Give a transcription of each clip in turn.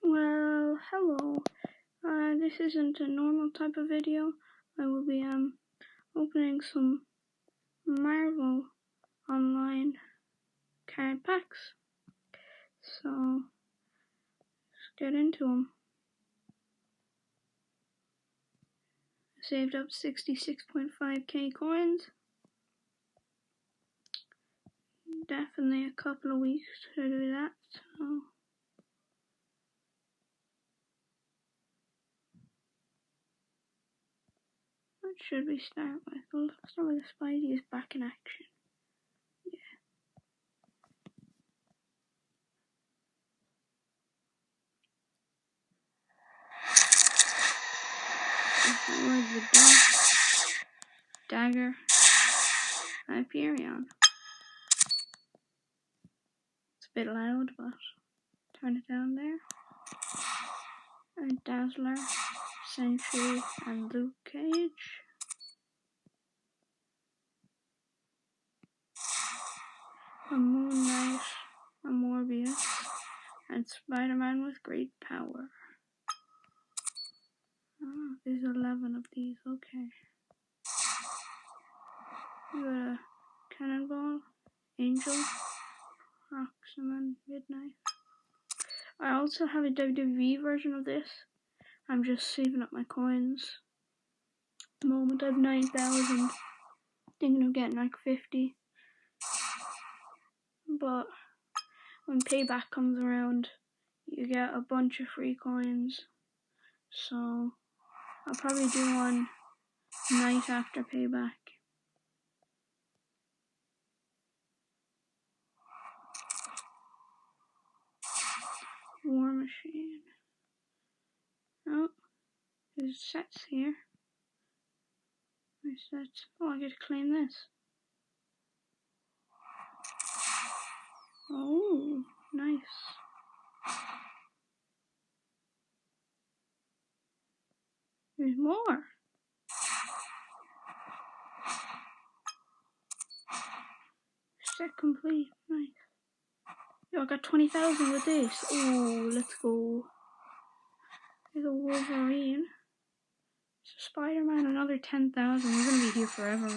Well, hello. This isn't a normal type of video. I will be opening some Marvel online card packs. So let's get into them. Saved up 66.5k coins. Definitely a couple of weeks to do that. So what should we start with? We'll start with the Spidey is back in action. Where's the Dagger, Hyperion. It's a bit loud, but turn it down there. And Dazzler, Sentry, and Luke Cage. A Moon Knight, a Morbius, and Spider-Man with great power. Oh, there's 11 of these, okay. We got a Cannonball, Angel, Roxanne, Midnight. I also have a WWE version of this. I'm just saving up my coins. At the moment I have 9,000. Thinking of getting like 50. But when payback comes around, you get a bunch of free coins. So I'll probably do one night after payback. War Machine. Oh, there's sets here. There's sets. Oh, I get to claim this. Oh, nice. There's more. Set complete. Nice. Yo, I got 20,000 with this. Oh, let's go. There's a Wolverine. There's a Spider-Man, another 10,000. We're gonna be here forever.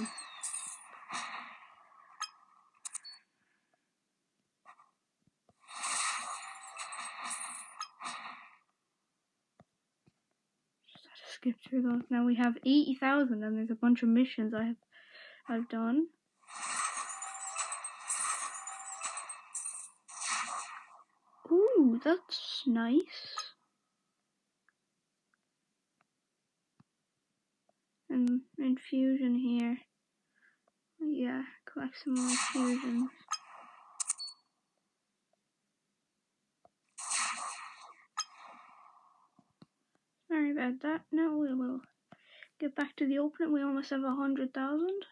Just had to skip through those. Now we have 80,000, and there's a bunch of missions I've done. Ooh, that's nice. And infusion here. Yeah, collect some more infusions. Sorry about that. Now we will get back to the opening. We almost have 100,000.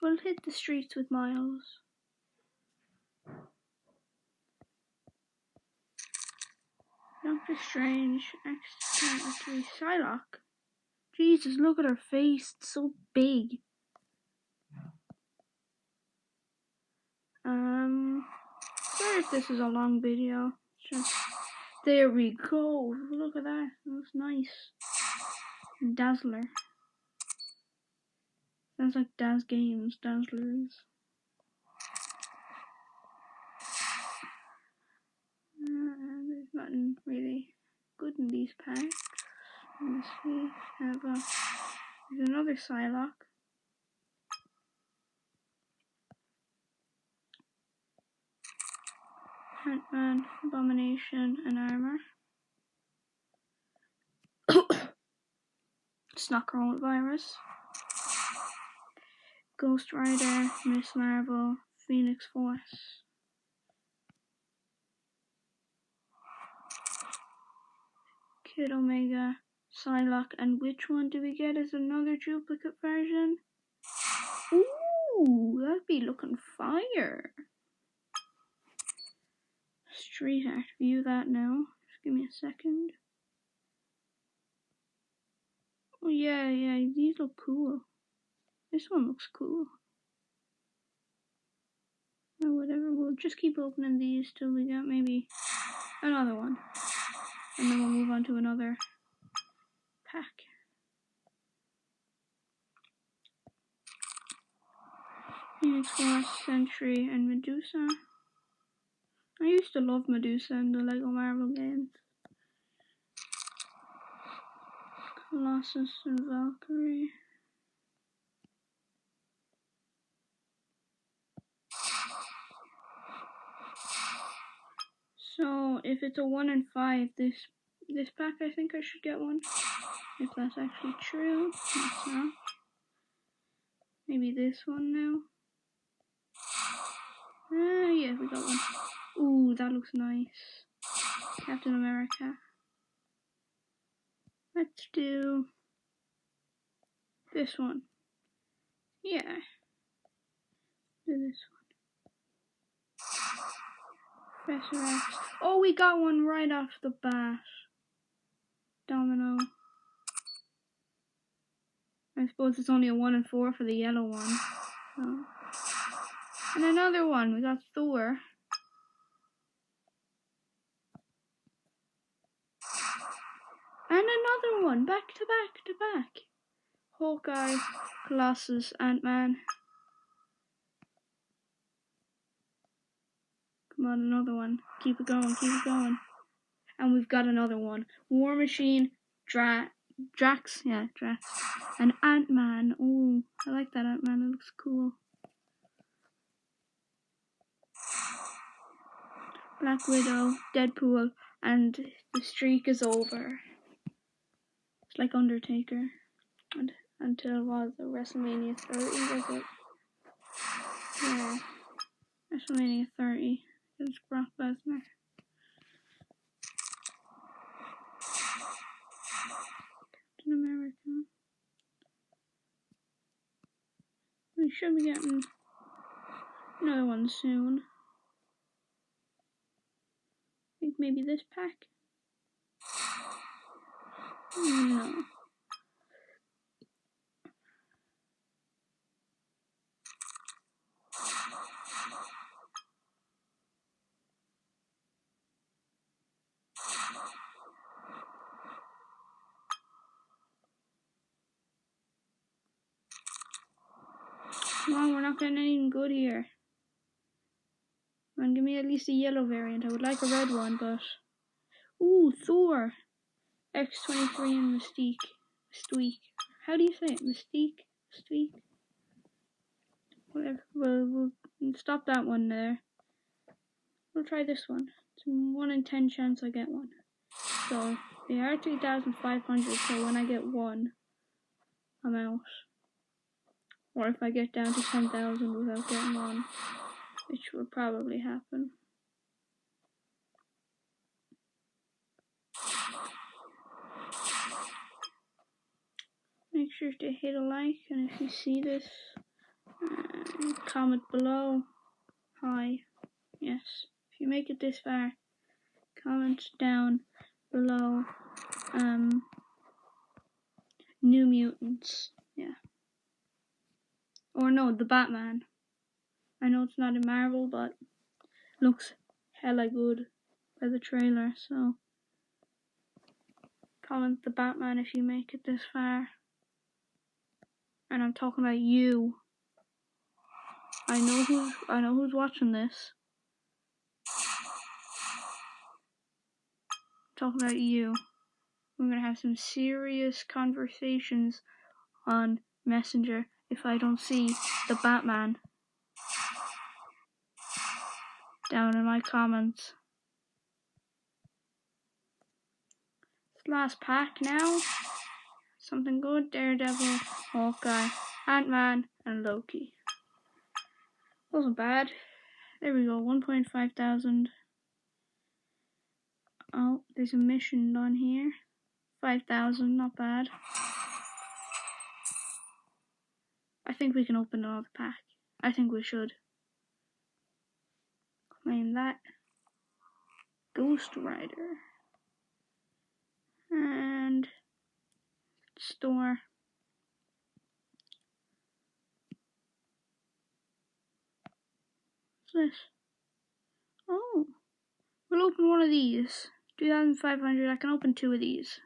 We'll hit the streets with Miles. Doctor Strange, X-23, Psylocke. Jesus, look at her face, it's so big. Sorry if this is a long video. Just, there we go. Look at that. That's nice. Dazzler. Sounds like Daz Games, Dazzlers. There's nothing really good in these packs. Let's see. There's another Psylocke. Ant-Man, Abomination, and Armor. Snuck Coronavirus. Ghost Rider, Miss Marvel, Phoenix Force. Kid Omega, Psylocke, and which one do we get as another duplicate version? Ooh, that'd be looking fire. Street Art, view that now. Just give me a second. Oh yeah, these look cool. This one looks cool. Or whatever, we'll just keep opening these till we get maybe another one. And then we'll move on to another pack. Phoenix Force, Sentry, and Medusa. I used to love Medusa in the Lego Marvel games. Colossus and Valkyrie. So if it's a 1 in 5, this pack, I think I should get one. If that's actually true. It's not. Maybe this one now. Yeah, we got one. Ooh, that looks nice. Captain America. Let's do this one. Yeah. Do this one. Professor X. Oh, we got one right off the bat. Domino. I suppose it's only a 1 in 4 for the yellow one. So. And another one. We got Thor. And another one. Back to back to back. Hawkeye, Colossus, Ant-Man. Come on, another one. Keep it going, keep it going. And we've got another one. War Machine, Drax, yeah, Drax. And Ant-Man. Oh, I like that Ant-Man, it looks cool. Black Widow, Deadpool, and the streak is over. It's like Undertaker. And until was it WrestleMania 30, was it? Yeah. WrestleMania 30. It's Brock Lesnar. Captain America. We should be getting another one soon. I think maybe this pack. No. Come on, we're not getting anything good here. Come on, give me at least a yellow variant. I would like a red one, but... Ooh, Thor! X-23 and Mystique. How do you say it? Mystique? Whatever. We'll stop that one there. We'll try this one. It's a 1 in 10 chance I get one. So, they are 3,500, so when I get one, I'm out. Or if I get down to 10,000 without getting one, which will probably happen. Make sure to hit a like, and if you see this, comment below. Hi. Yes. If you make it this far, comment down below. New Mutants. Yeah. Or no, the Batman. I know it's not in Marvel, but looks hella good by the trailer, so comment the Batman if you make it this far. And I'm talking about you. I know who's watching this. I'm talking about you. We're gonna have some serious conversations on Messenger if I don't see the Batman down in my comments. Last pack now. Something good. Daredevil, Hawkeye, Ant-Man, and Loki. Wasn't bad. There we go. 1.5 thousand. Oh, there's a mission on here. 5,000. Not bad. I think we can open another pack. I think we should. Claim that. Ghost Rider. And store. What's this? We'll open one of these. 2,500. I can open 2 of these.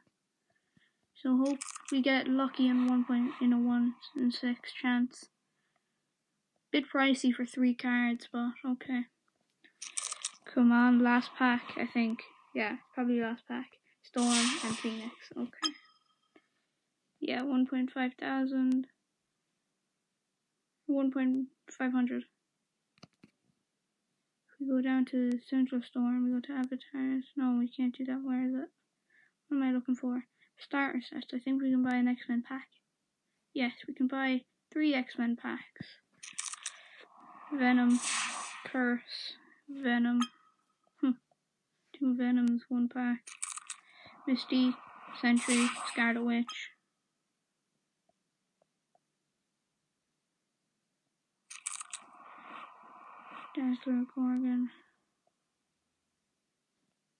So hope we get lucky in 1 in 6 chance. Bit pricey for 3 cards, but okay. Come on, last pack, I think. Yeah, probably last pack. Storm and Phoenix. Okay. Yeah, 1,500. 1,500. We go down to Central Storm, we go to Avatars. No, we can't do that. Where is it? What am I looking for? Starter set. I think we can buy an X-Men pack. Yes, we can buy 3 X-Men packs. Venom, Curse, Venom. 2 Venoms, 1 pack. Misty, Sentry, Scarlet Witch. Dazzler, Gorgon.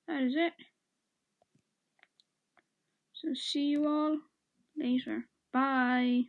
That is it. So see you all later. Bye.